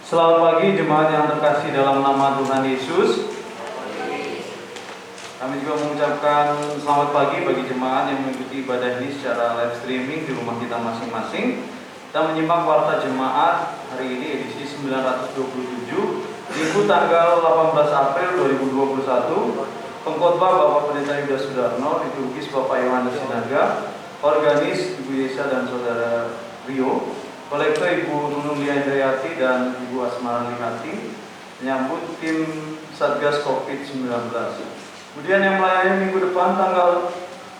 Selamat pagi jemaat yang terkasih dalam nama Tuhan Yesus. Kami juga mengucapkan selamat pagi bagi jemaat yang mengikuti ibadah ini secara live streaming di rumah kita masing-masing. Kita menyimak warta jemaat hari ini edisi 927, Minggu tanggal 18 April 2021. Pengkhotbah Bapak Pendeta Yuda Sudarno, liturgis Bapak Yohanes Sinaga, organis Ibu Yesa dan Saudara Rio, kolektor Ibu Nunung Lia Indriati dan Ibu Asmara Lihati, menyambut tim Satgas COVID-19. Kemudian yang melayani minggu depan tanggal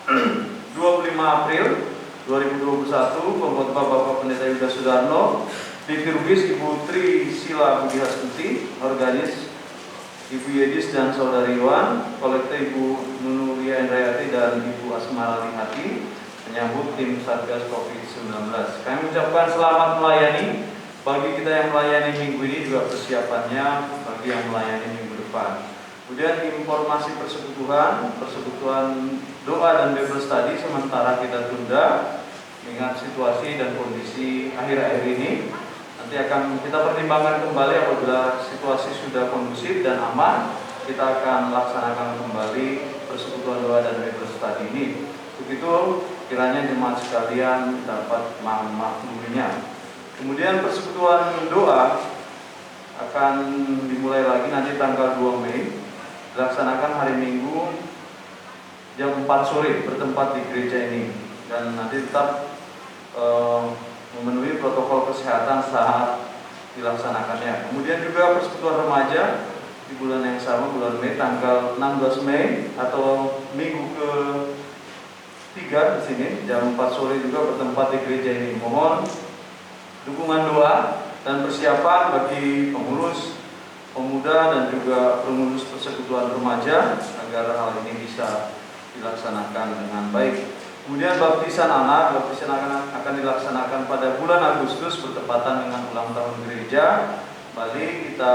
25 April 2021, pengkhotbah Bapak Pendeta Yuda Sudarno, liturgis Ibu Tri Sila Budi Hastuti, organis Ibu Yedis dan Saudari Iwan, kolektor Ibu Nunung Lia Indriati dan Ibu Asmara Lihati, menyambut tim Satgas COVID-19. Kami ucapkan selamat melayani bagi kita yang melayani minggu ini, juga persiapannya bagi yang melayani minggu depan. Kemudian informasi persekutuan doa dan Bible study sementara kita tunda mengingat situasi dan kondisi akhir-akhir ini. Nanti akan kita pertimbangkan kembali apabila situasi sudah kondusif dan aman, kita akan laksanakan kembali persekutuan doa dan Bible study ini. Begitu kiranya jemaat sekalian dapat memakluminya. Kemudian persekutuan doa akan dimulai lagi nanti tanggal 2 Mei, dilaksanakan hari Minggu jam 4 sore bertempat di gereja ini, dan nanti tetap memenuhi protokol kesehatan saat dilaksanakannya. Kemudian juga persekutuan remaja di bulan yang sama, bulan Mei, tanggal 16 Mei atau minggu ke 3 di sini jam 4 sore juga bertempat di gereja ini. Mohon dukungan doa dan persiapan bagi pengurus pemuda dan juga pengurus persekutuan remaja agar hal ini bisa dilaksanakan dengan baik. Kemudian baptisan anak akan dilaksanakan pada bulan Agustus bertepatan dengan ulang tahun gereja. Mari kita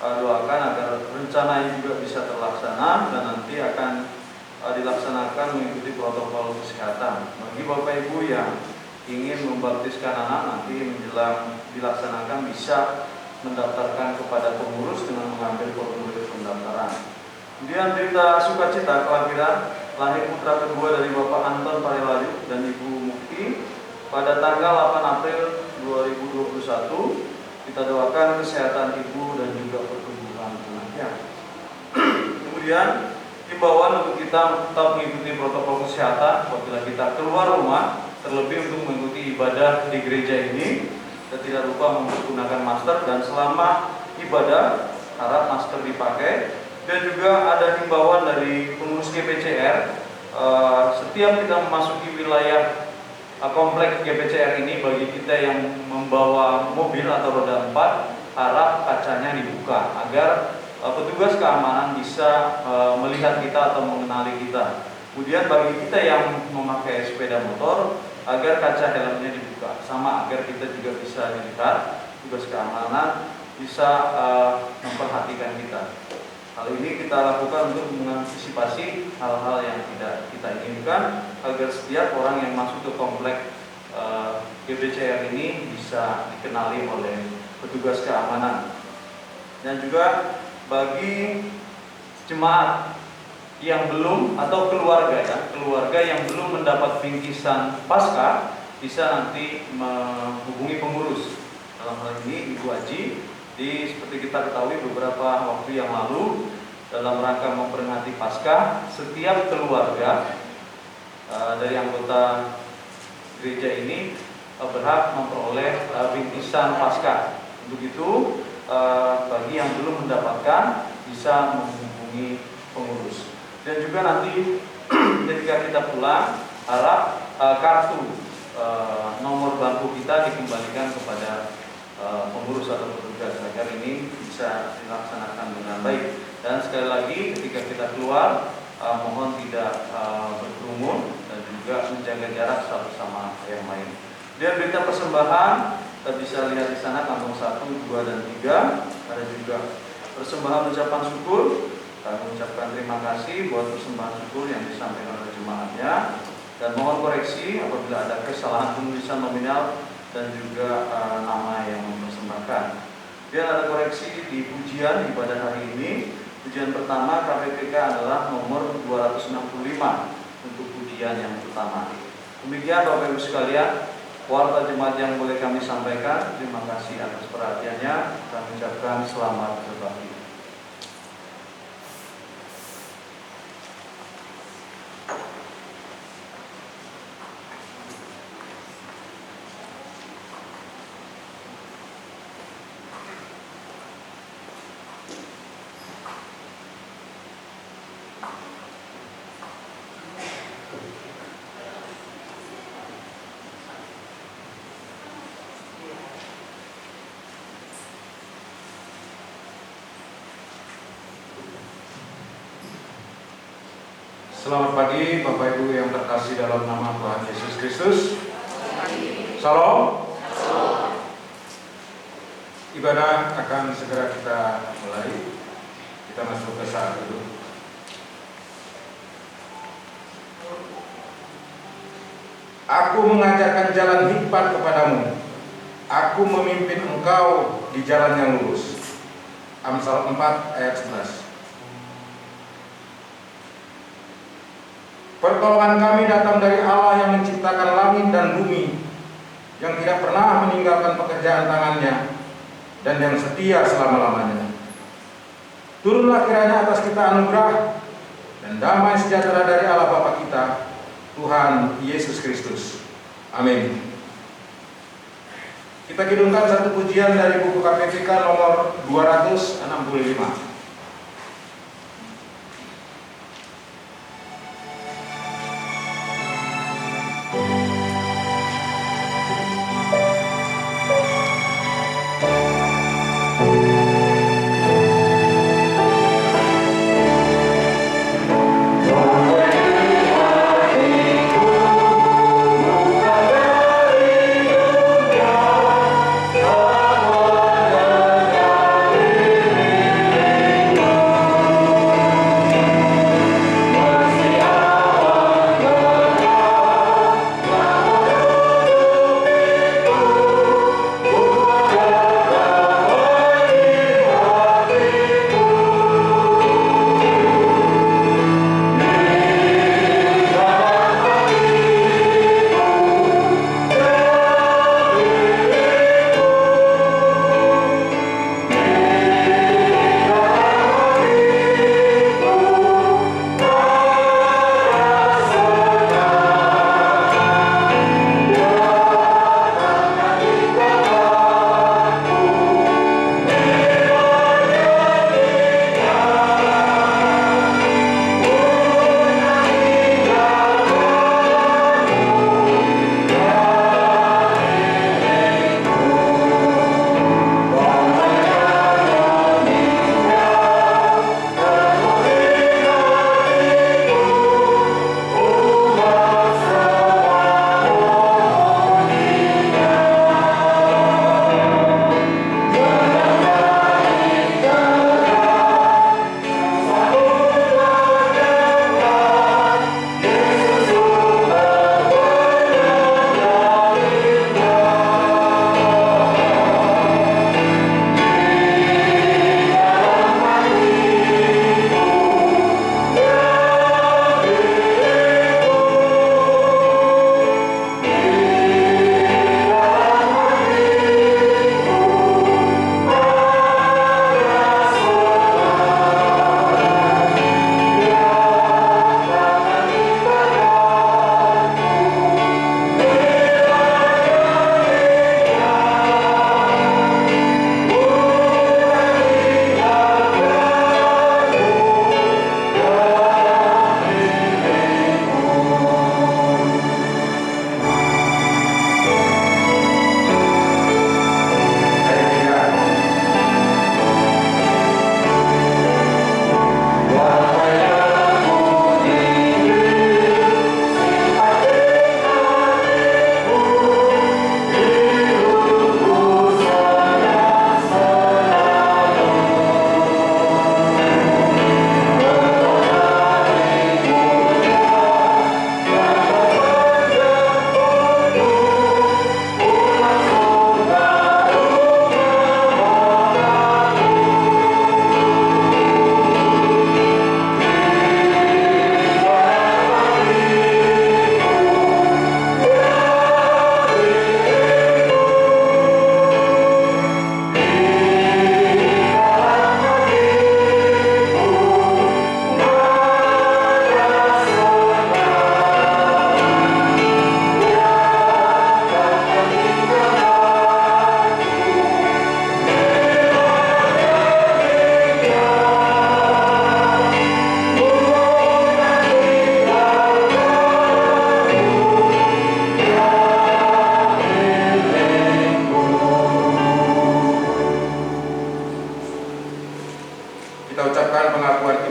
doakan agar rencana ini juga bisa terlaksana dan nanti akan dilaksanakan mengikuti protokol kesehatan. Bagi Bapak Ibu yang ingin membaptiskan anak nanti menjelang dilaksanakan bisa mendaftarkan kepada pengurus dengan mengambil formulir pendaftaran. Kemudian berita sukacita kelahiran lahir putra kedua dari Bapak Anton Parelayu dan Ibu Mukti pada tanggal 8 April 2021. Kita doakan kesehatan ibu dan juga pertumbuhan anaknya. Kemudian himbauan untuk kita tetap mengikuti protokol kesehatan apabila kita keluar rumah, terlebih untuk mengikuti ibadah di gereja ini. Kita tidak lupa menggunakan masker dan selama ibadah harap masker dipakai. Dan juga ada himbauan dari pengurus GPCR, setiap kita memasuki wilayah kompleks GPCR ini, bagi kita yang membawa mobil atau roda 4, harap kacanya dibuka agar petugas keamanan bisa melihat kita atau mengenali kita. Kemudian bagi kita yang memakai sepeda motor, agar kaca helmnya dibuka, sama agar kita juga bisa dilihat, petugas keamanan bisa memperhatikan kita. Hal ini kita lakukan untuk mengantisipasi hal-hal yang tidak kita inginkan, agar setiap orang yang masuk ke kompleks GPCR ini bisa dikenali oleh petugas keamanan. Dan juga bagi jemaat yang belum atau keluarga yang belum mendapat bingkisan Paskah, bisa nanti menghubungi pengurus. Dalam hal ini Ibu Haji, seperti kita ketahui beberapa waktu yang lalu dalam rangka memperingati Paskah, setiap keluarga dari anggota gereja ini berhak memperoleh bingkisan Paskah. Untuk itu bagi yang belum mendapatkan bisa menghubungi pengurus. Dan juga nanti ketika kita pulang, harap kartu nomor bangku kita dikembalikan kepada pengurus atau petugas agar ini bisa dilaksanakan dengan baik. Dan sekali lagi ketika kita keluar, mohon tidak berkerumun dan juga menjaga jarak satu sama yang lain. Dan berita persembahan kita bisa lihat di sana kantong 1, 2, dan 3. Ada juga persembahan ucapan syukur. Kami ucapkan terima kasih buat persembahan syukur yang disampaikan oleh jemaatnya, dan mohon koreksi apabila ada kesalahan penulisan nominal dan juga nama yang mempersembahkan. Biar ada koreksi di pujian pada hari ini. Pujian pertama KPPK adalah nomor 265 untuk pujian yang pertama. Demikian Bapak Ibu sekalian, warta jemaat yang boleh kami sampaikan. Terima kasih atas perhatiannya. Kami ucapkan selamat berbakti. Selamat pagi Bapak Ibu yang terkasih dalam nama Tuhan Yesus Kristus. Salam. Ibadah akan segera kita mulai. Kita masuk ke saat dulu. Aku mengajarkan jalan hikmat kepadamu. Aku memimpin engkau di jalan yang lurus. Amsal 4 ayat 11. Pertolongan kami datang dari Allah yang menciptakan langit dan bumi, yang tidak pernah meninggalkan pekerjaan tangannya, dan yang setia selama-lamanya. Turunlah kiranya atas kita anugerah dan damai sejahtera dari Allah Bapa kita, Tuhan Yesus Kristus. Amin. Kita kidungkan satu pujian dari buku KPPK nomor 265. Oh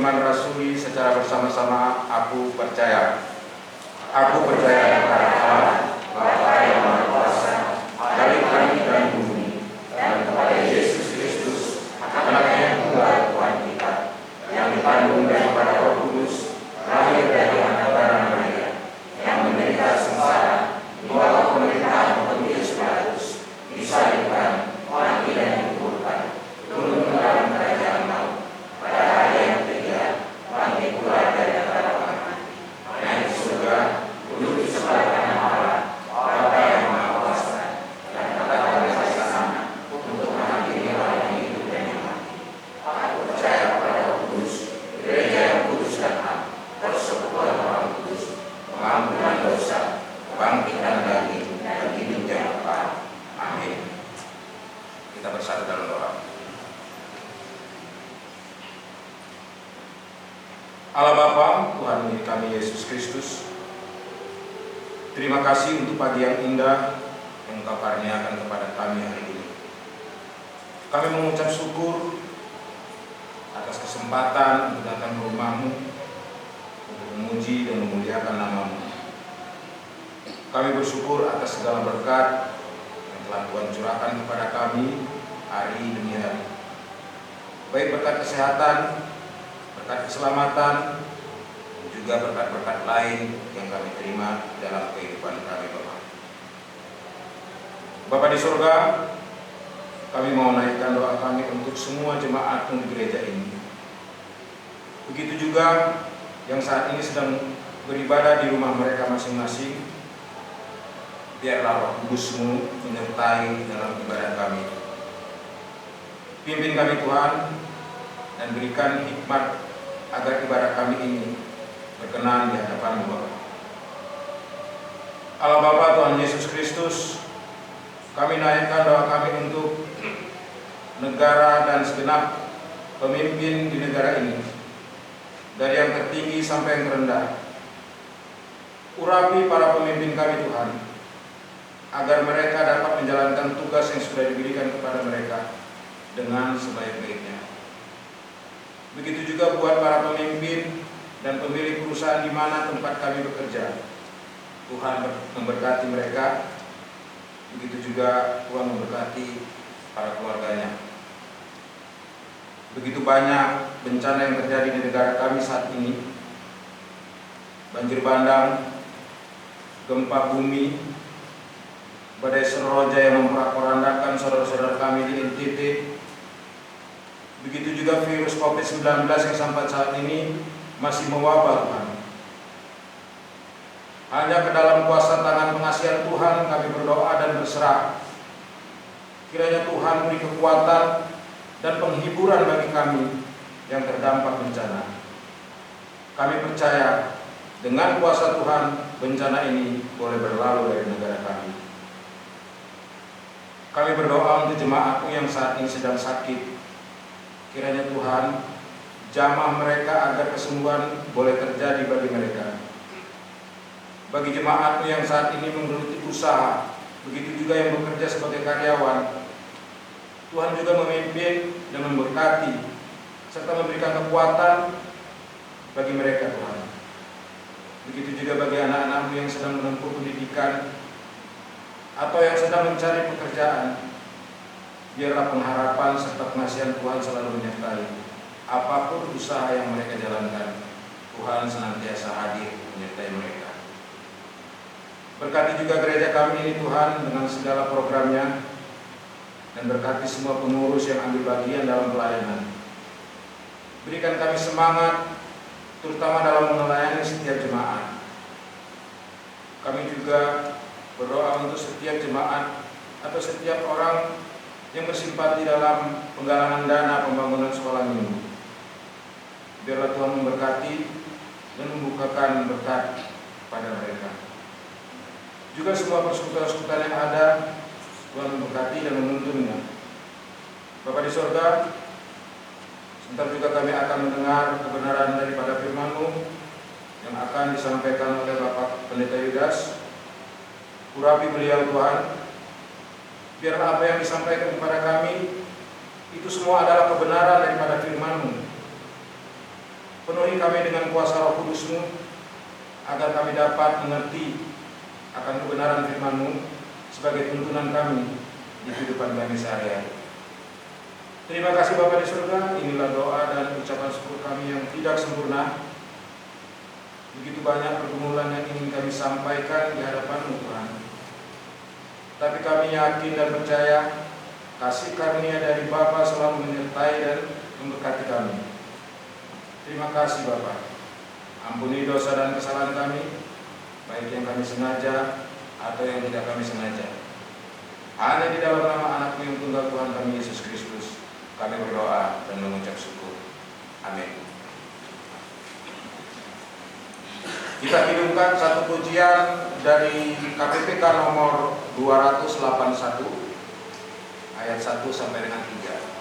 iman rasuli secara bersama-sama aku percaya. Aku percaya kepada Allah, Bapa yang Maha Kuasa, dari langit dan bumi, dan kepada Yesus Kristus, Anaknya yang tunggal Tuhan kita, yang dikandung daripada Roh Kudus, lahir dari anak darah Maria, yang menderita sengsara, di bawah pemerintahan Pontius Pilatus, disalibkan, mati dan dikuburkan, turun ke dalam kerajaan maut, pada hari yang ketiga, bangkit pula dari antara mati, naik ke surga, duduk di sebelah kanan Allah, Bapa yang Maha Kuasa, dan akan datang ke sana untuk menghakimi orang yang hidup dan yang mati. Aku percaya pada Roh Kudus, gereja yang kudus dan am, persekutuan orang kudus, pengampunan dosa, kebangkitan daging, dan hidup yang kekal. Amin. Kita bersatu dalam doa. Allah Bapa, Tuhan milik kami Yesus Kristus, terima kasih untuk pagi yang indah yang Engkau karuniakan kepada kami hari ini. Kami mengucap syukur atas kesempatan untuk datang ke rumah-Mu, untuk memuji dan memuliakan nama-Mu. Kami bersyukur atas segala berkat yang telah Tuhan curahkan kepada kami hari demi hari. Baik berkat kesehatan, berkat keselamatan, dan juga berkat-berkat lain yang kami terima dalam kehidupan kami, Bapa. Bapa di surga, kami mau naikkan doa kami untuk semua jemaat di gereja ini. Begitu juga yang saat ini sedang beribadah di rumah mereka masing-masing. Biarlah Roh Kudus-Mu menyertai dalam ibadah kami. Pimpin kami Tuhan, dan berikan hikmat agar ibadah kami ini berkenan di hadapan-Mu, Bapa. Allah Bapa Tuhan Yesus Kristus, kami naikkan doa kami untuk negara dan segenap pemimpin di negara ini, dari yang tertinggi sampai yang terendah. Urapi para pemimpin kami Tuhan, agar mereka dapat menjalankan tugas yang sudah diberikan kepada mereka dengan sebaik-baiknya. Begitu juga buat para pemimpin dan pemilik perusahaan di mana tempat kami bekerja. Tuhan memberkati mereka. Begitu juga Tuhan memberkati para keluarganya. Begitu banyak bencana yang terjadi di negara kami saat ini. Banjir bandang, gempa bumi, badai seroja yang memporak-porandakan saudara-saudara kami di NTT. Begitu juga virus COVID-19 yang sampai saat ini masih mewabah, Tuhan. Hanya ke dalam kuasa tangan pengasihan Tuhan kami berdoa dan berserah. Kiranya Tuhan beri kekuatan dan penghiburan bagi kami yang terdampak bencana. Kami percaya dengan kuasa Tuhan bencana ini boleh berlalu dari negara kami. Kami berdoa untuk jemaat-Mu yang saat ini sedang sakit. Kiranya Tuhan jamah mereka agar kesembuhan boleh terjadi bagi mereka. Bagi jemaat-Mu yang saat ini menggeluti usaha, begitu juga yang bekerja sebagai karyawan, Tuhan juga memimpin dan memberkati serta memberikan kekuatan bagi mereka, Tuhan. Begitu juga bagi anak-anak-Mu yang sedang menempuh pendidikan atau yang sedang mencari pekerjaan. Biarlah pengharapan serta pengasihan Tuhan selalu menyertai apapun usaha yang mereka jalankan. Tuhan senantiasa hadir menyertai mereka. Berkati juga gereja kami ini Tuhan dengan segala programnya, dan berkati semua pengurus yang ambil bagian dalam pelayanan. Berikan kami semangat, terutama dalam melayani setiap jemaat. Kami juga berdoa untuk setiap jemaat atau setiap orang yang bersimpati dalam penggalangan dana pembangunan sekolah minggu. Biarlah Tuhan memberkati dan membukakan berkat pada mereka. Juga semua persekutuan-persekutuan yang ada, Tuhan memberkati dan menuntunnya. Bapa di sorga, sebentar juga kami akan mendengar kebenaran daripada firman-Mu yang akan disampaikan oleh Bapak Pendeta Yudas. Urapi beliau Tuhan, biarlah apa yang disampaikan kepada kami itu semua adalah kebenaran daripada firman-Mu. Penuhi kami dengan kuasa Roh Kudus-Mu, agar kami dapat mengerti akan kebenaran firman-Mu sebagai tuntunan kami di kehidupan kami sehari-hari. Terima kasih Bapa di surga, inilah doa dan ucapan syukur kami yang tidak sempurna. Begitu banyak pergumulan yang ingin kami sampaikan di hadapan-Mu Tuhan. Tapi kami yakin dan percaya kasih karunia dari Bapa selalu menyertai dan memberkati kami. Terima kasih Bapa. Ampuni dosa dan kesalahan kami, baik yang kami sengaja atau yang tidak kami sengaja. Hanya di dalam nama Anak-Mu yang tunggal Tuhan kami Yesus Kristus, kami berdoa dan mengucap syukur. Amin. Kita hidupkan satu pujian dari KPPK nomor 281 ayat 1 sampai dengan 3.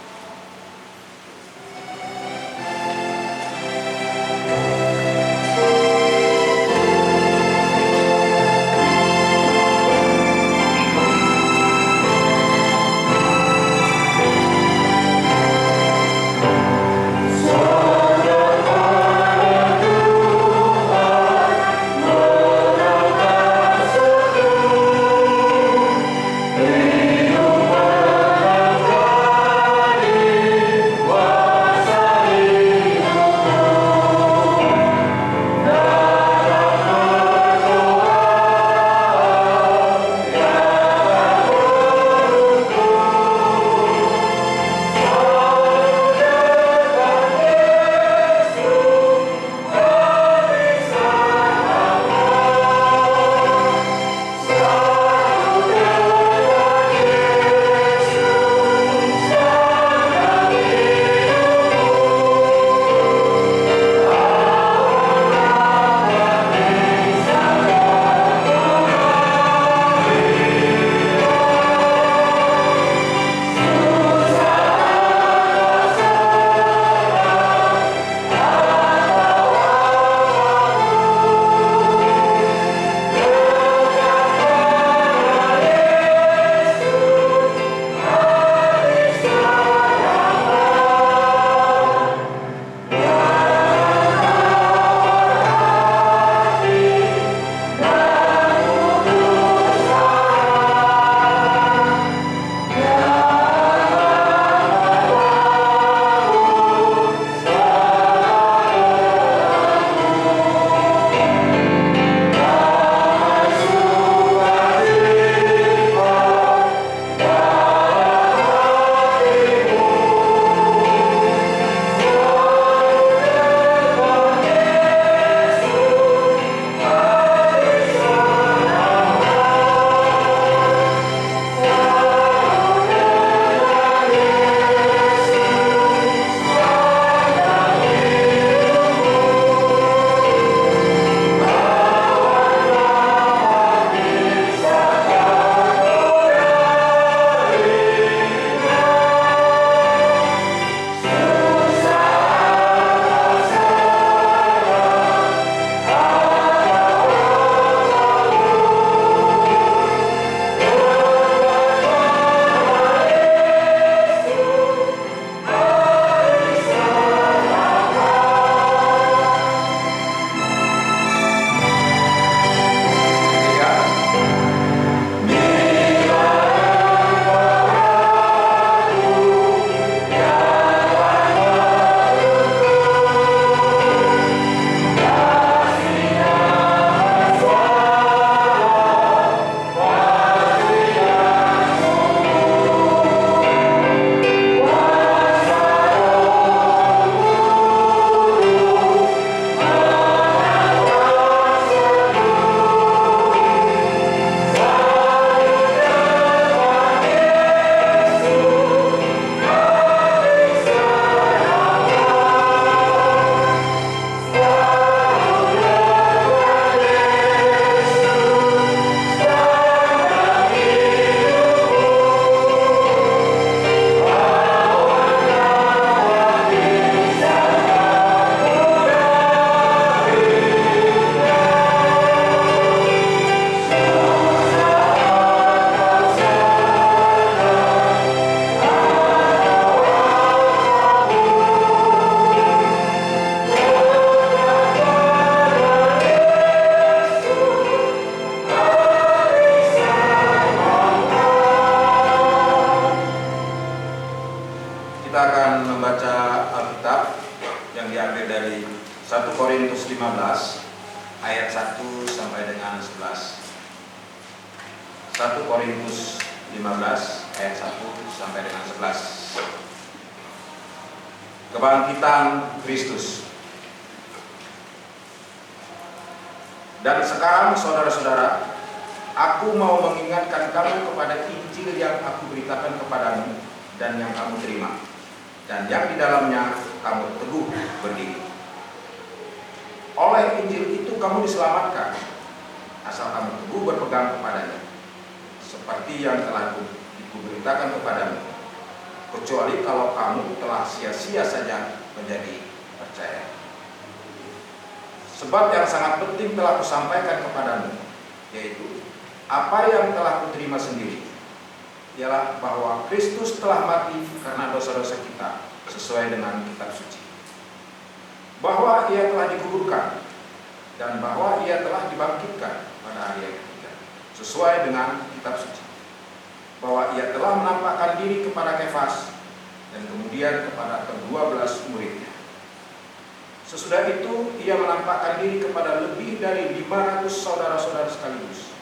kita akan membaca Alkitab yang diambil dari 1 Korintus 15 ayat 1 sampai dengan 11. 1 Korintus 15 ayat 1 sampai dengan 11. Kebangkitan Kristus. Dan sekarang saudara-saudara, aku mau mengingatkan kamu kepada Injil yang aku beritakan kepadamu dan yang kamu terima, dan yang di dalamnya kamu teguh berdiri. Oleh Injil itu kamu diselamatkan, asal kamu teguh berpegang kepadanya, seperti yang telah kuberitakan kepadamu, kecuali kalau kamu telah sia-sia saja menjadi percaya. Sebab yang sangat penting telah kusampaikan kepadamu, yaitu apa yang telah kuterima sendiri, ialah bahwa Kristus telah mati karena dosa-dosa kita sesuai dengan kitab suci, bahwa Ia telah dikuburkan, dan bahwa Ia telah dibangkitkan pada hari yang ketiga sesuai dengan kitab suci, bahwa Ia telah menampakkan diri kepada Kefas dan kemudian kepada ke-12 muridnya. Sesudah itu Ia menampakkan diri kepada lebih dari 500 saudara-saudara sekaligus.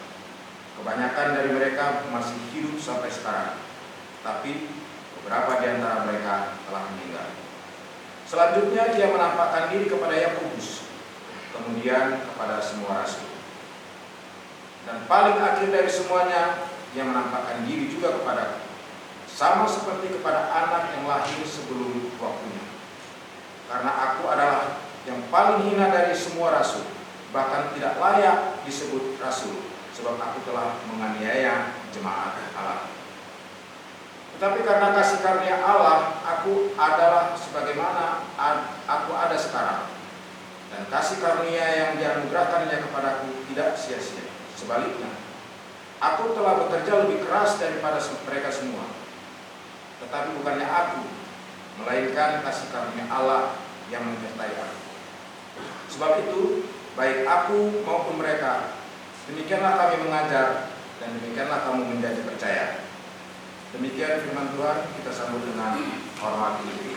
Kebanyakan dari mereka masih hidup sampai sekarang, tapi beberapa di antara mereka telah meninggal. Selanjutnya Ia menampakkan diri kepada Yakobus, kemudian kepada semua rasul. Dan paling akhir dari semuanya, Ia menampakkan diri juga kepadaku, sama seperti kepada anak yang lahir sebelum waktunya. Karena aku adalah yang paling hina dari semua rasul, bahkan tidak layak disebut rasul, sebab aku telah menganiaya jemaat Allah. Tetapi karena kasih karunia Allah, aku adalah sebagaimana aku ada sekarang. Dan kasih karunia yang dianugerahkannya kepadaku tidak sia-sia. Sebaliknya, aku telah bekerja lebih keras daripada mereka semua. Tetapi bukannya aku, melainkan kasih karunia Allah yang menyertai aku. Sebab itu, baik aku maupun mereka, demikianlah kami mengajar, dan demikianlah kamu menjadi percaya. Demikian firman Tuhan, kita sambut dengan hormat diri.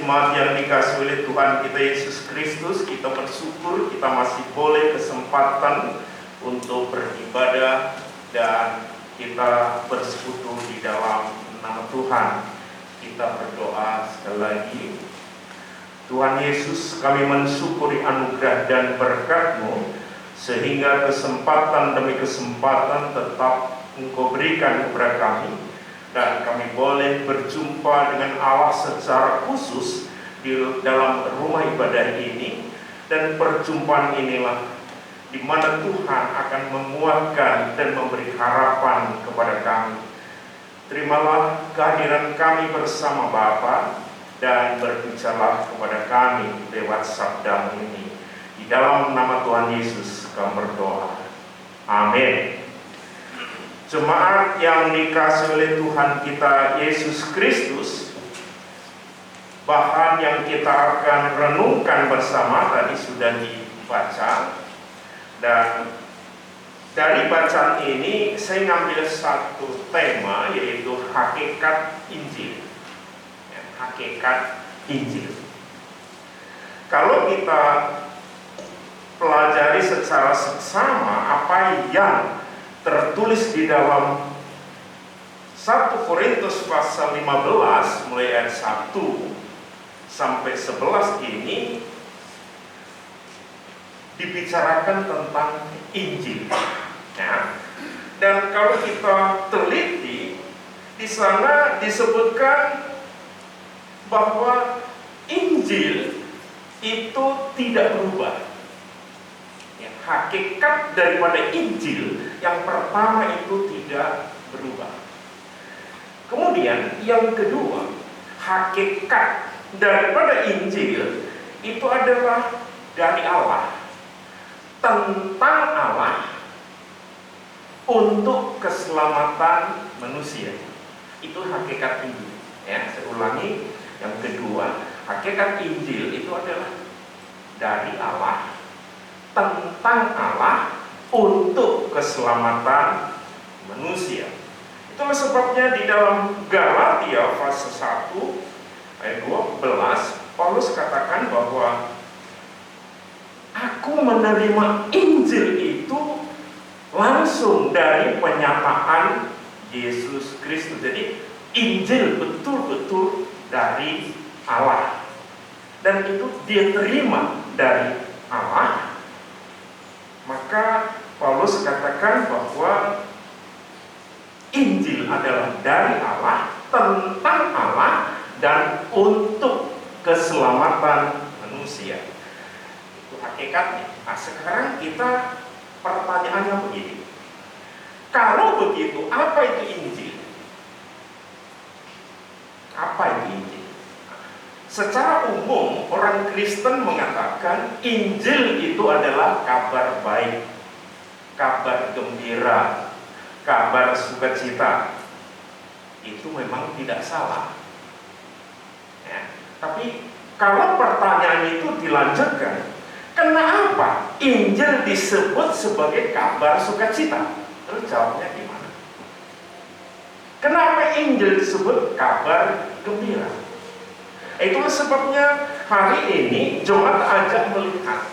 jemaat yang dikasihi oleh Tuhan kita Yesus Kristus, kita bersyukur kita masih boleh kesempatan untuk beribadah dan kita bersekutu di dalam nama Tuhan. Kita berdoa sekali lagi. Tuhan Yesus, kami mensyukuri anugerah dan berkat-Mu sehingga kesempatan demi kesempatan tetap Engkau berikan kepada kami, dan kami boleh berjumpa dengan Allah secara khusus di dalam rumah ibadah ini. Dan perjumpaan inilah di mana Tuhan akan menguatkan dan memberi harapan kepada kami. Terimalah kehadiran kami bersama Bapa dan berbicara kepada kami lewat sabda ini. Di dalam nama Tuhan Yesus kami berdoa. Amin. Jemaat yang dikasihi oleh Tuhan kita Yesus Kristus, bahan yang kita akan renungkan bersama tadi sudah dibaca, dan dari bacaan ini saya ngambil satu tema, yaitu hakikat Injil. Hakikat Injil. Kalau kita pelajari secara seksama apa yang tertulis di dalam 1 Korintus pasal 15 mulai ayat 1 sampai 11 ini dibicarakan tentang Injil. Ya. Dan kalau kita teliti, di sana disebutkan bahwa Injil itu tidak berubah. Ya, hakikat daripada Injil yang pertama itu tidak berubah. Kemudian yang kedua, hakikat daripada Injil itu adalah dari Allah, tentang Allah, untuk keselamatan manusia. Itu hakikat Injil. Ya, saya ulangi, yang kedua, hakikat Injil itu adalah dari Allah, tentang Allah, untuk keselamatan manusia. Itulah sebabnya di dalam Galatia pasal 1 ayat 12 Paulus katakan bahwa aku menerima Injil itu langsung dari penyataan Yesus Kristus. Jadi Injil betul-betul dari Allah, dan itu dia terima dari Allah. Maka Paulus katakan bahwa Injil adalah dari Allah, tentang Allah, dan untuk keselamatan manusia. Itu hakikatnya. Nah, sekarang kita pertanyaannya begini. Kalau begitu, apa itu Injil? Apa itu Injil? Secara umum, orang Kristen mengatakan Injil itu adalah kabar baik, kabar gembira, kabar sukacita. Itu memang tidak salah. Ya. Tapi kalau pertanyaan itu dilanjutkan, kenapa Injil disebut sebagai kabar sukacita? Terus jawabnya gimana? Kenapa Injil disebut kabar gembira? Itulah sebabnya hari ini jemaat ajak melihat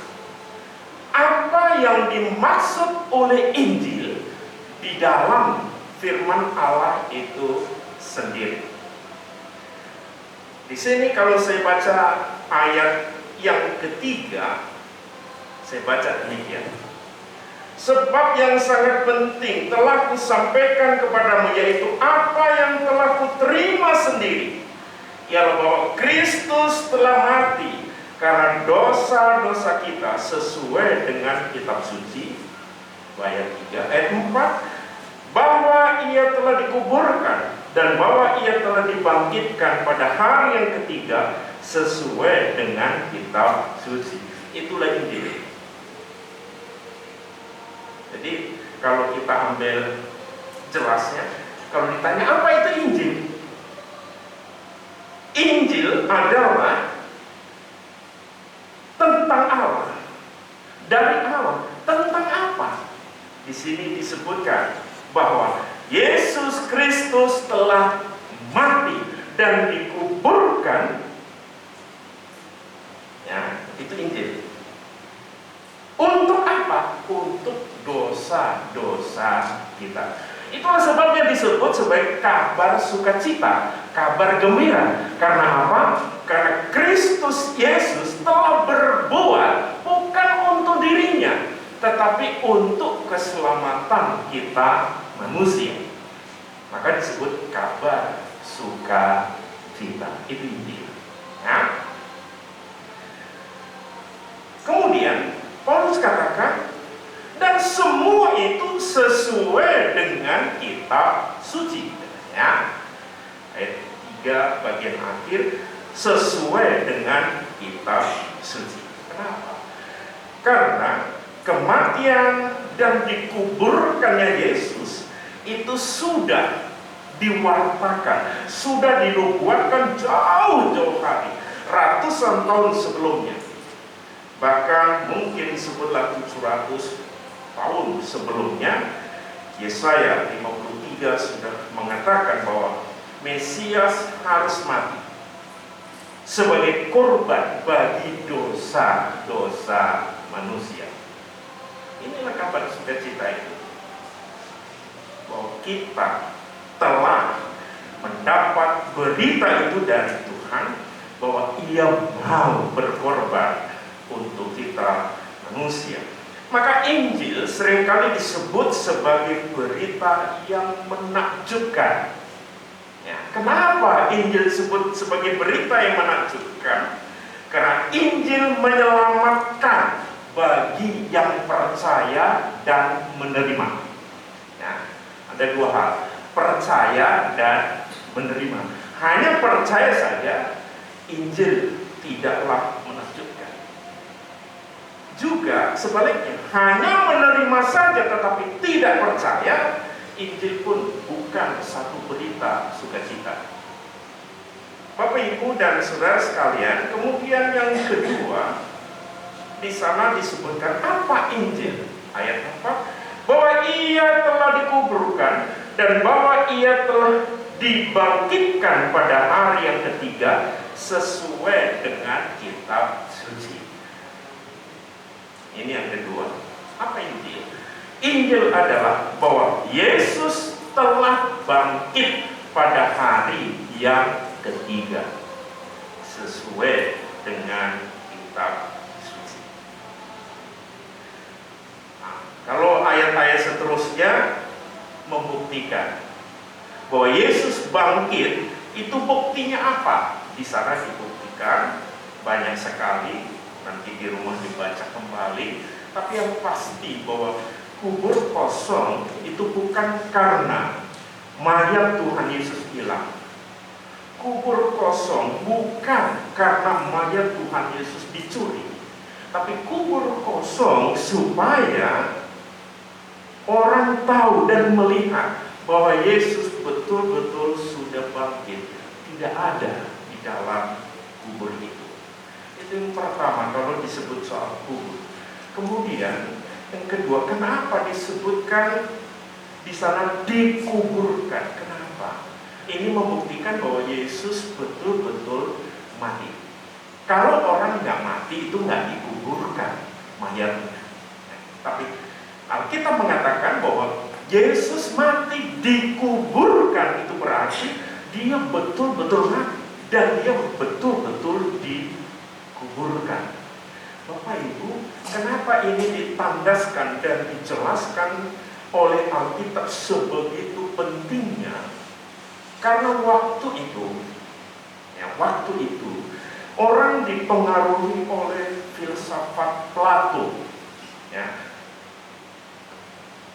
apa yang dimaksud oleh Injil di dalam firman Allah itu sendiri. Di sini kalau saya baca ayat yang ketiga, saya baca demikian. Sebab yang sangat penting telah kusampaikan kepadamu, yaitu apa yang telah kuterima sendiri, ialah bahwa Kristus telah mati karena dosa-dosa kita sesuai dengan kitab suci. Ayat 3, ayat 4, bahwa ia telah dikuburkan dan bahwa ia telah dibangkitkan pada hari yang ketiga sesuai dengan kitab suci. Itulah Injil. Jadi kalau kita ambil jelasnya, kalau ditanya apa itu Injil? Injil adalah tentang Allah, dari Allah. Tentang apa? Di sini disebutkan bahwa Yesus Kristus telah mati dan dikuburkan dosa-dosa kita. Itulah sebabnya disebut sebagai kabar sukacita, kabar gembira. Karena apa? Karena Kristus Yesus telah berbuat bukan untuk dirinya, tetapi untuk keselamatan kita manusia. Maka disebut kabar sukacita. Itu Injil. Ya. Kemudian Paulus katakan, dan semua itu sesuai dengan kitab suci. Ya. Ayat 3 bagian akhir, sesuai dengan kitab suci. Kenapa? Karena kematian dan dikuburkannya Yesus itu sudah diwartakan, sudah dinubuatkan jauh-jauh hari, ratusan tahun sebelumnya. Bahkan mungkin sebutlah 700 tahun sebelumnya, Yesaya 53 sudah mengatakan bahwa Mesias harus mati sebagai korban bagi dosa-dosa manusia. Inilah kabar sukacita itu, bahwa kita telah mendapat berita itu dari Tuhan, bahwa Ia mau berkorban untuk kita manusia. Maka Injil seringkali disebut sebagai berita yang menakjubkan. Ya, kenapa Injil disebut sebagai berita yang menakjubkan? Karena Injil menyelamatkan bagi yang percaya dan menerima. Ya, ada dua hal, percaya dan menerima. Hanya percaya saja, Injil tidaklah menakjubkan. Juga sebaliknya, hanya menerima saja tetapi tidak percaya, Injil pun bukan satu berita sukacita. Bapak, Ibu, dan saudara sekalian, kemudian yang kedua, di sana disebutkan apa Injil? Ayat apa? Bahwa Ia telah dikuburkan dan bahwa Ia telah dibangkitkan pada hari yang ketiga sesuai dengan kitab suci. Ini yang kedua. Apa Injil? Injil adalah bahwa Yesus telah bangkit pada hari yang ketiga sesuai dengan kitab suci. Nah, kalau ayat-ayat seterusnya membuktikan bahwa Yesus bangkit, itu buktinya apa? Di sana dibuktikan banyak sekali, nanti di rumah dibaca kembali. Tapi yang pasti bahwa kubur kosong itu bukan karena mayat Tuhan Yesus hilang. Kubur kosong bukan karena mayat Tuhan Yesus dicuri. Tapi kubur kosong supaya orang tahu dan melihat bahwa Yesus betul-betul sudah bangkit. Tidak ada di dalam kubur itu. Itu yang pertama kalau disebut soal kubur. Kemudian yang kedua, kenapa disebutkan di sana dikuburkan? Kenapa? Ini membuktikan bahwa Yesus betul-betul mati. Kalau orang nggak mati itu nggak dikuburkan mayatnya. Tapi Alkitab mengatakan bahwa Yesus mati dikuburkan, itu berarti Dia betul-betul mati dan Dia betul-betul dikuburkan. Bapak Ibu, kenapa ini ditandaskan dan dijelaskan oleh Alkitab sebegitu pentingnya? Karena waktu itu orang dipengaruhi oleh filsafat Plato. Ya,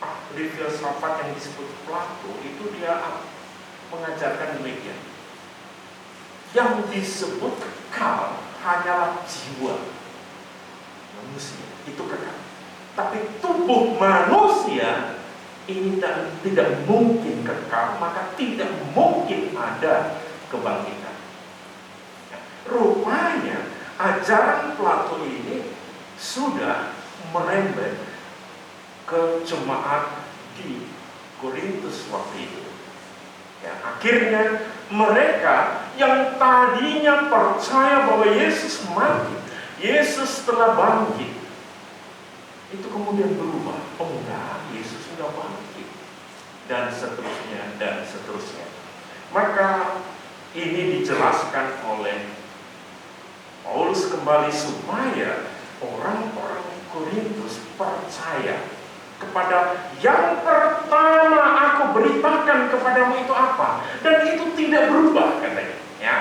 ahli filsafat yang disebut Plato itu dia mengajarkan demikian. Yang disebut kekal hanyalah jiwa manusia, itu kekal. Tapi tubuh manusia ini tidak mungkin kekal, maka tidak mungkin ada kebangkitan. Ya, rupanya ajaran Plato ini sudah merembet ke jemaat di Korintus waktu itu. Ya, akhirnya mereka yang tadinya percaya bahwa Yesus mati, Yesus telah bangkit, itu kemudian berubah. Oh enggak, Yesus sudah bangkit. Dan seterusnya, dan seterusnya. Maka ini dijelaskan oleh Paulus kembali supaya orang-orang Korintus percaya kepada yang pertama aku beritakan kepadamu itu apa, dan itu tidak berubah katanya. Ya.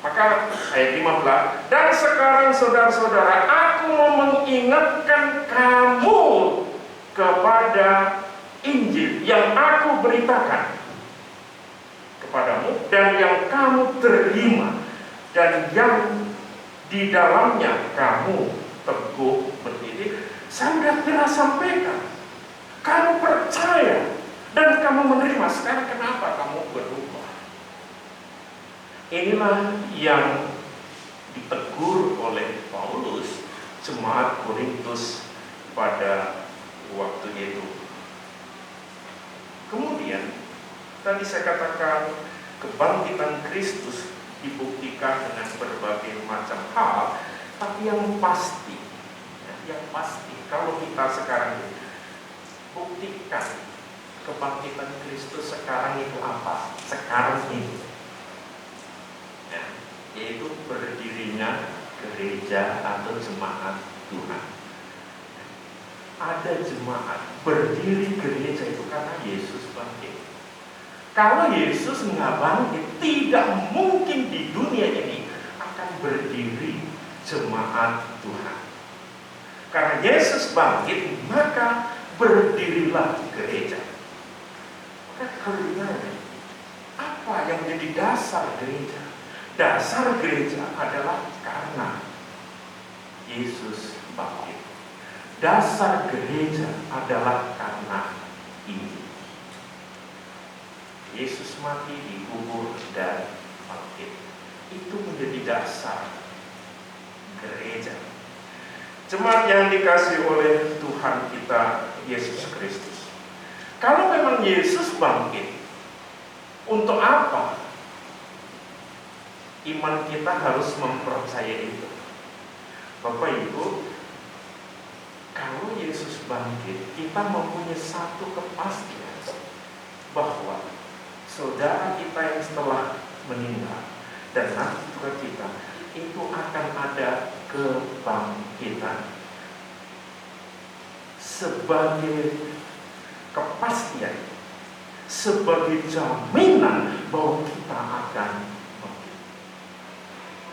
Maka ayat 15, dan sekarang saudara-saudara, aku mau mengingatkan kamu kepada Injil yang aku beritakan kepadamu dan yang kamu terima dan yang di dalamnya kamu teguh berdiri. Saya sudah pernah sampaikan, kamu percaya dan kamu menerima. Sekarang kenapa kamu berubah? Inilah yang ditegur oleh Paulus jemaat Korintus pada waktu itu. Kemudian tadi saya katakan kebangkitan Kristus dibuktikan dengan berbagai macam hal, tapi yang pasti kalau kita sekarang ini buktikan kebangkitan Kristus sekarang itu apa? Sekarang ini, yaitu berdirinya gereja atau jemaat Tuhan. Ada jemaat berdiri gereja itu karena Yesus bangkit. Kalau Yesus nggak bangkit, tidak mungkin di dunia ini akan berdiri jemaat Tuhan. Karena Yesus bangkit, maka berdirilah gereja. Maka kalau ditanya, apa yang menjadi dasar gereja? Dasar gereja adalah karena Yesus bangkit. Dasar gereja adalah karena Injil. Yesus mati, dikubur, dan bangkit. Itu menjadi dasar gereja. Jemaat yang dikasihi oleh Tuhan kita Yesus Kristus. Kalau memang Yesus bangkit, untuk apa iman kita harus mempercayai itu? Bapak Ibu, kalau Yesus bangkit, kita mempunyai satu kepastian bahwa saudara kita yang telah meninggal dan nanti juga kita itu akan ada kebangkitan sebagai kepastian, sebagai jaminan bahwa kita akan bangkit.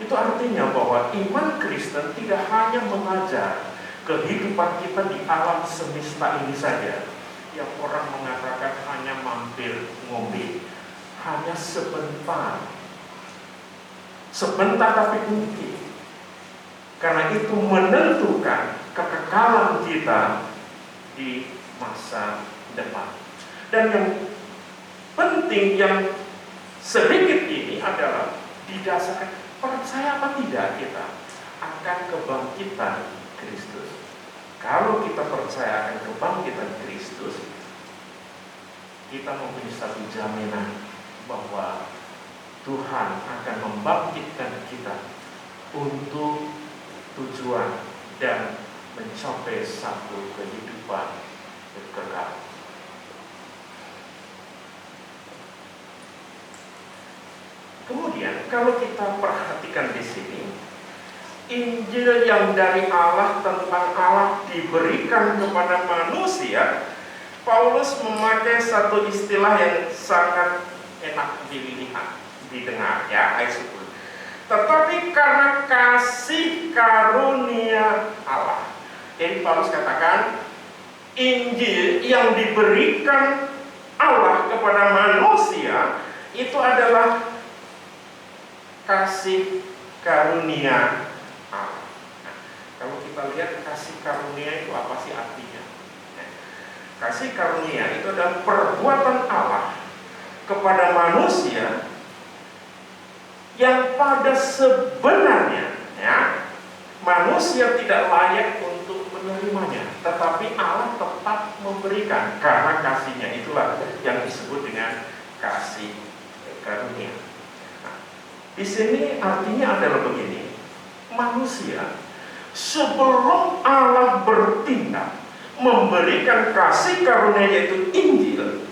Itu artinya bahwa iman Kristen tidak hanya mengajar kehidupan kita di alam semesta ini saja, yang orang mengatakan hanya mampir ngombe, hanya sebentar tapi mungkin. Karena itu menentukan kekekalan kita di masa depan. Dan yang penting, yang sedikit ini adalah didasarkan percaya apa tidak kita akan kebangkitan Kristus. Kalau kita percaya akan kebangkitan Kristus, kita mempunyai satu jaminan bahwa Tuhan akan membangkitkan kita untuk tujuan dan mencapai satu kehidupan kekal. Kemudian kalau kita perhatikan di sini, Injil yang dari Allah tentang Allah diberikan kepada manusia, Paulus memakai satu istilah yang sangat enak didengar, ya, ayat 10. Tetapi karena kasih karunia Allah. Jadi Paulus katakan, Injil yang diberikan Allah kepada manusia itu adalah kasih karunia Allah. Nah, kalau kita lihat kasih karunia itu apa sih artinya? Kasih karunia itu adalah perbuatan Allah kepada manusia yang pada sebenarnya, ya, manusia tidak layak untuk menerimanya, tetapi Allah tetap memberikan karena kasihnya. Itulah yang disebut dengan kasih karunia. Nah, di sini artinya adalah begini: manusia Sebelum Allah bertindak memberikan kasih karunia yaitu Injil,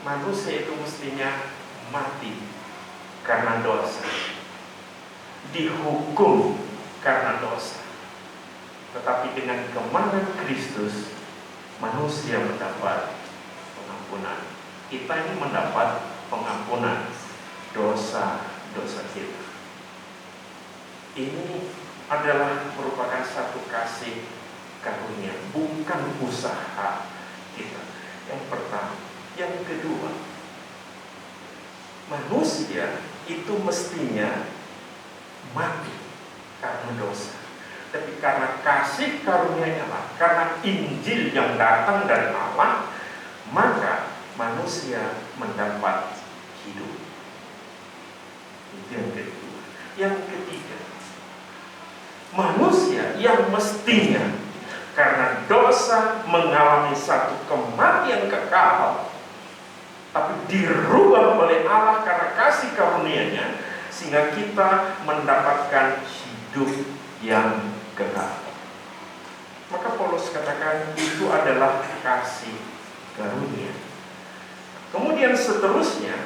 manusia itu mestinya mati karena dosa, dihukum karena dosa. Tetapi dengan kemenangan Kristus, manusia mendapat pengampunan. Kita ini mendapat pengampunan dosa-dosa kita. Ini adalah merupakan satu kasih karunia, bukan usaha kita. Yang pertama. Yang kedua, manusia itu mestinya mati karena dosa. Tapi karena kasih karunia Allah, karena Injil yang datang dari Allah, maka manusia mendapat hidup. Itu yang kedua. Yang ketiga, manusia yang mestinya karena dosa mengalami satu kematian kekal, tapi dirubah oleh Allah karena kasih karunia-Nya, sehingga kita mendapatkan hidup yang kekal. Maka Paulus katakan itu adalah kasih karunia. Kemudian seterusnya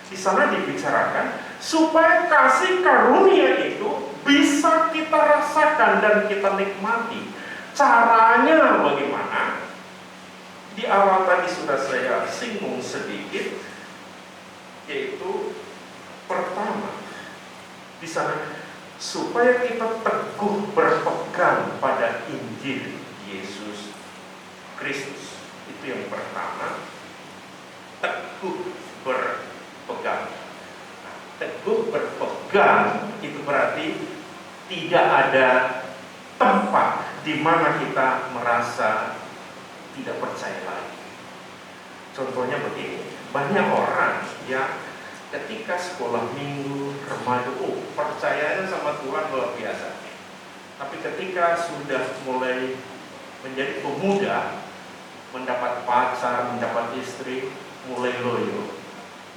di sana dibicarakan supaya kasih karunia itu bisa kita rasakan dan kita nikmati. Caranya bagaimana? Di awal tadi sudah saya singgung sedikit, yaitu pertama di sana supaya kita teguh berpegang pada Injil Yesus Kristus. Itu yang pertama, teguh berpegang. Teguh berpegang itu berarti tidak ada tempat di mana kita merasa tidak percaya lagi. Contohnya begini, banyak orang yang ketika sekolah minggu, remaja, percayanya sama Tuhan luar biasa. Tapi ketika sudah mulai menjadi pemuda, mendapat pacar, mendapat istri, mulai loyo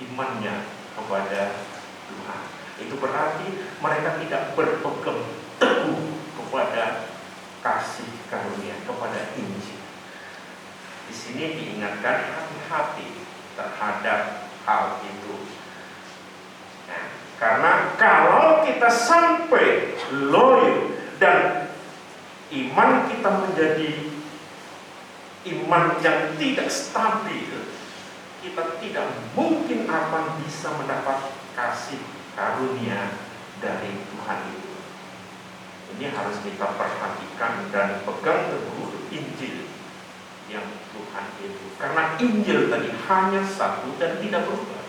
imannya kepada Tuhan. Itu berarti mereka tidak berpegang teguh kepada kasih karunia, kepada Injil. Di sini diingatkan hati-hati terhadap hal itu. Nah, karena kalau kita sampai loyo dan iman kita menjadi iman yang tidak stabil, kita tidak mungkin akan bisa mendapat kasih karunia dari Tuhan itu. Ini harus kita perhatikan dan pegang teguh Injil yang Tuhan itu. Karena Injil tadi hanya satu dan tidak berubah.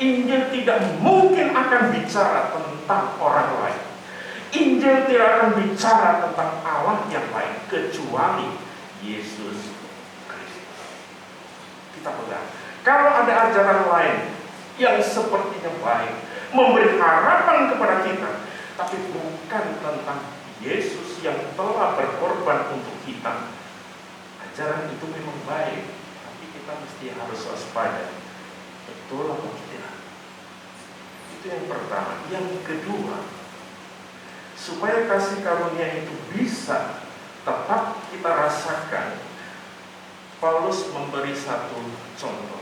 Injil tidak mungkin akan bicara tentang orang lain. Injil tidak akan bicara tentang Allah yang lain kecuali Yesus Kristus. Kita pegang. Kalau ada ajaran lain yang sepertinya baik, memberi harapan kepada kita, tapi bukan tentang Yesus yang telah berkorban untuk kita, ajaran itu memang baik, tapi kita mesti harus waspada. Betul atau tidak? Itu yang pertama. Yang kedua, supaya kasih karunia itu bisa tetap kita rasakan, Paulus memberi satu contoh.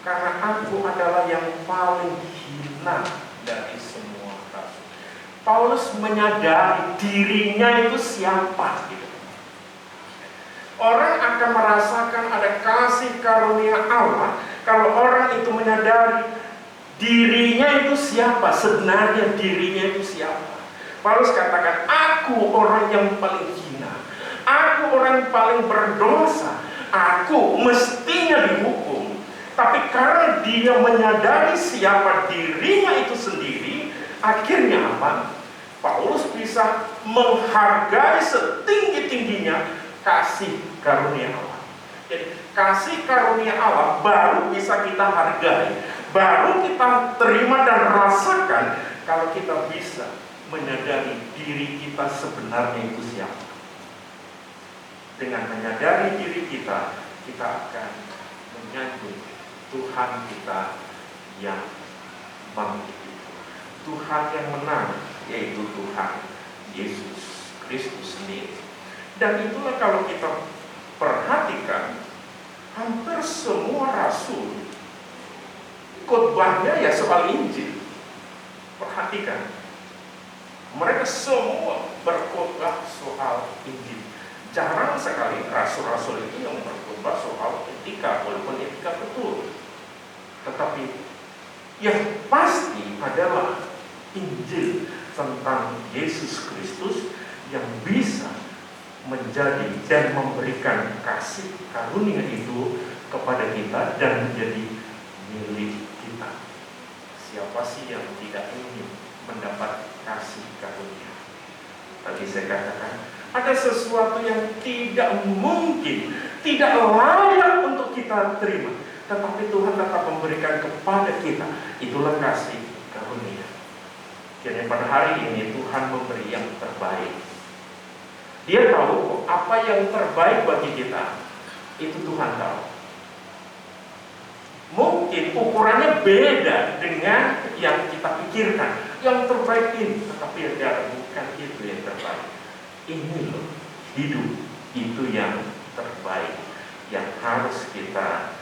Karena aku adalah yang paling hina dari semua rasul. Paulus menyadari dirinya itu siapa gitu. Orang akan merasakan ada kasih karunia Allah kalau orang itu menyadari dirinya itu siapa, sebenarnya dirinya itu siapa. Paulus katakan, aku orang yang paling hina, aku orang paling berdosa, aku mestinya dihukum. Tapi karena dia menyadari siapa dirinya itu sendiri, akhirnya apa? Paulus bisa menghargai setinggi-tingginya kasih karunia Allah. Jadi kasih karunia Allah baru bisa kita hargai, baru kita terima dan rasakan kalau kita bisa menyadari diri kita sebenarnya itu siapa. Dengan menyadari diri kita, kita akan menyanjung Tuhan kita yang bangkit itu, Tuhan yang menang, yaitu Tuhan Yesus Kristus sendiri. Dan itulah kalau kita perhatikan, hampir semua rasul khotbahnya ya soal Injil. Perhatikan, mereka semua berkhotbah soal Injil. Jarang sekali rasul-rasul itu yang berkhotbah soal etika, walaupun etika betul. Tetapi yang pasti adalah Injil tentang Yesus Kristus yang bisa menjadi dan memberikan kasih karunia itu kepada kita dan menjadi milik kita. Siapa sih yang tidak ingin mendapat kasih karunia? Tadi saya katakan, ada sesuatu yang tidak mungkin, tidak layak untuk kita terima, tetapi Tuhan tetap memberikan kepada kita. Itulah kasih karunia. Jadi pada hari ini Tuhan memberi yang terbaik. Dia tahu apa yang terbaik bagi kita. Itu Tuhan tahu. Mungkin ukurannya beda dengan yang kita pikirkan. Yang terbaik ini, tetapi bukan itu yang terbaik. Ini loh, hidup itu yang terbaik yang harus kita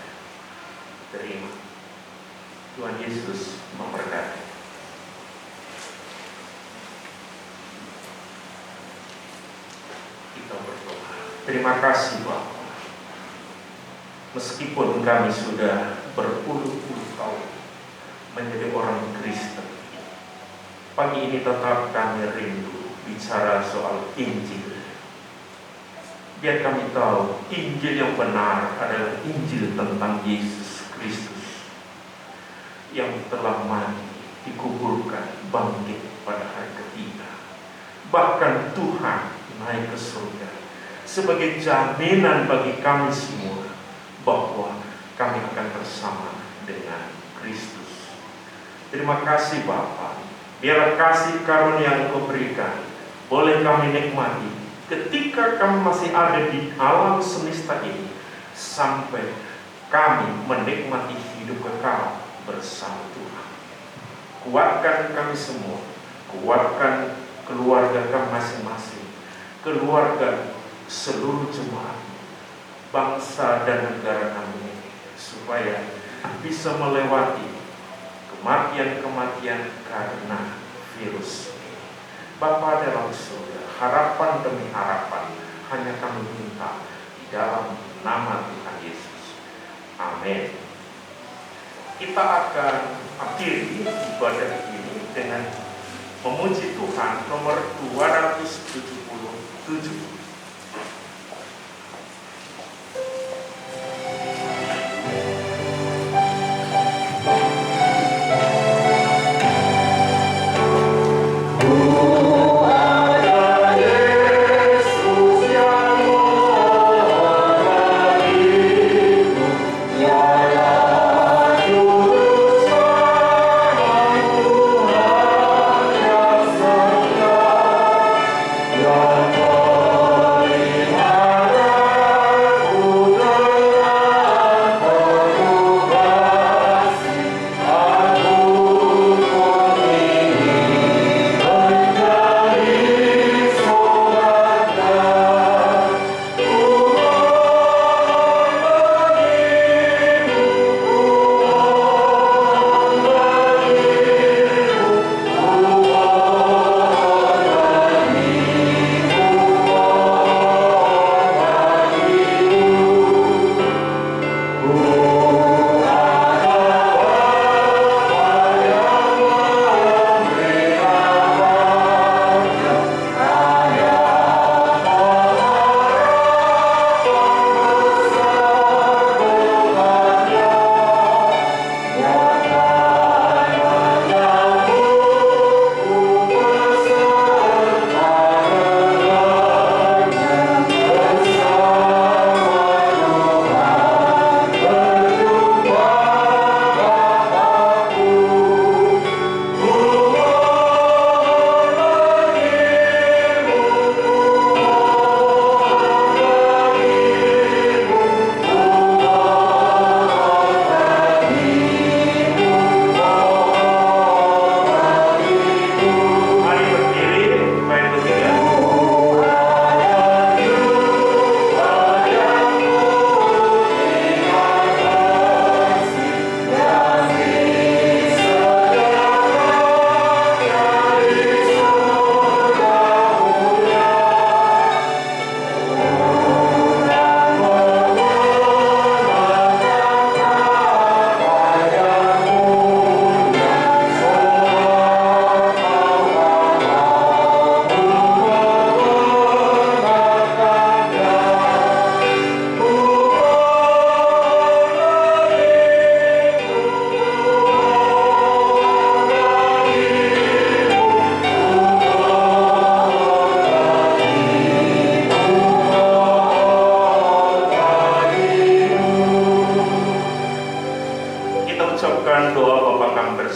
terima. Tuhan Yesus memberkati. Kita berdoa. Terima kasih Bapa. Meskipun kami sudah berpuluh-puluh tahun menjadi orang Kristen, pagi ini tetap kami rindu bicara soal Injil. Biar kami tahu Injil yang benar adalah Injil tentang Yesus Kristus yang telah mati, dikuburkan, bangkit pada hari ketiga. Bahkan Tuhan naik ke surga sebagai jaminan bagi kami semua bahwa kami akan bersama dengan Kristus. Terima kasih Bapa. Biarlah kasih karunia yang Engkau berikan boleh kami nikmati ketika kami masih ada di alam semesta ini, sampai kami menikmati hidup kekal bersama Tuhan. Kuatkan kami semua, kuatkan keluarga kami masing-masing, keluarga seluruh jemaat, bangsa dan negara kami, supaya bisa melewati kematian-kematian karena virus. Bapa dalam surga, harapan demi harapan hanya kami minta di dalam nama Tuhan Yesus. Amin. Kita akan akhiri ibadah ini dengan memuji Tuhan nomor 277. Oh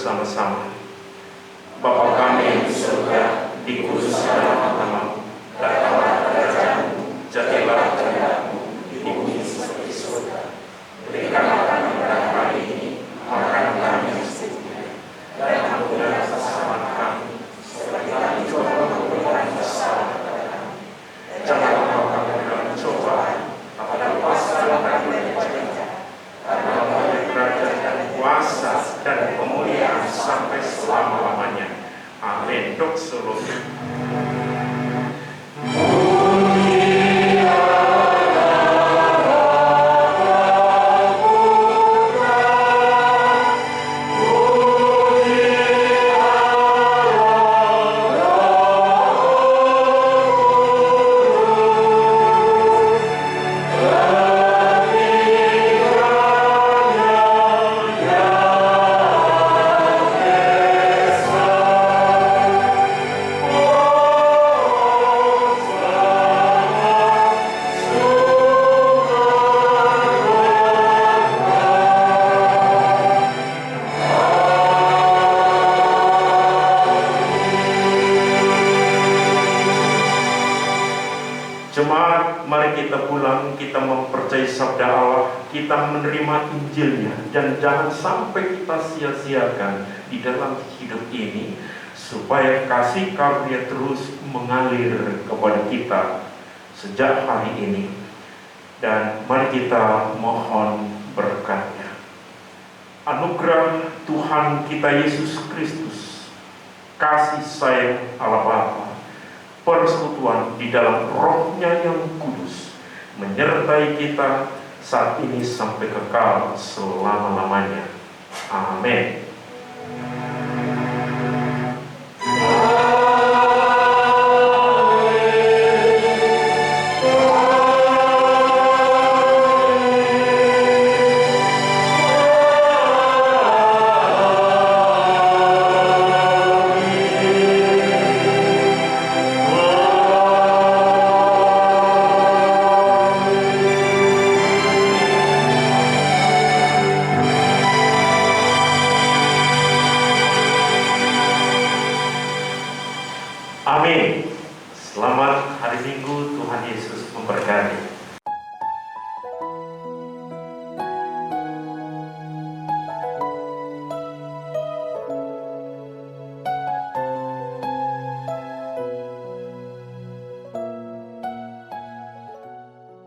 bersama-sama. Bapa kami yang di surga, dikuduskan namamu, datanglah kerajaan-mu, jadilah kehendak-mu di bumi seperti surga. Berikanlah kami pada hari ini makanan kami yang secukupnya, dan ampunilah kesalahan kami, seperti kami juga mengampuni kesalahan kepada kami. Janganlah kau kami dalam cobaan, tapi lepaskanlah kami dari jahat. Karena Engkau kerajaan dan kuasa dan kemuliaan sampai selama-lamanya. Amin. Doxa Jemaat, mari kita pulang, kita mempercayai sabda Allah, kita menerima Injilnya, dan jangan sampai kita sia-siakan di dalam hidup ini, supaya kasih karunia terus mengalir kepada kita sejak hari ini. Dan mari kita mohon berkat-Nya. Anugerah Tuhan kita Yesus Kristus, kasih sayang Allah Bapa, persekutuan di dalam Roh-Nya yang kudus menyertai kita saat ini sampai kekal selama-lamanya. Amin. Amin. Selamat hari Minggu, Tuhan Yesus memberkati.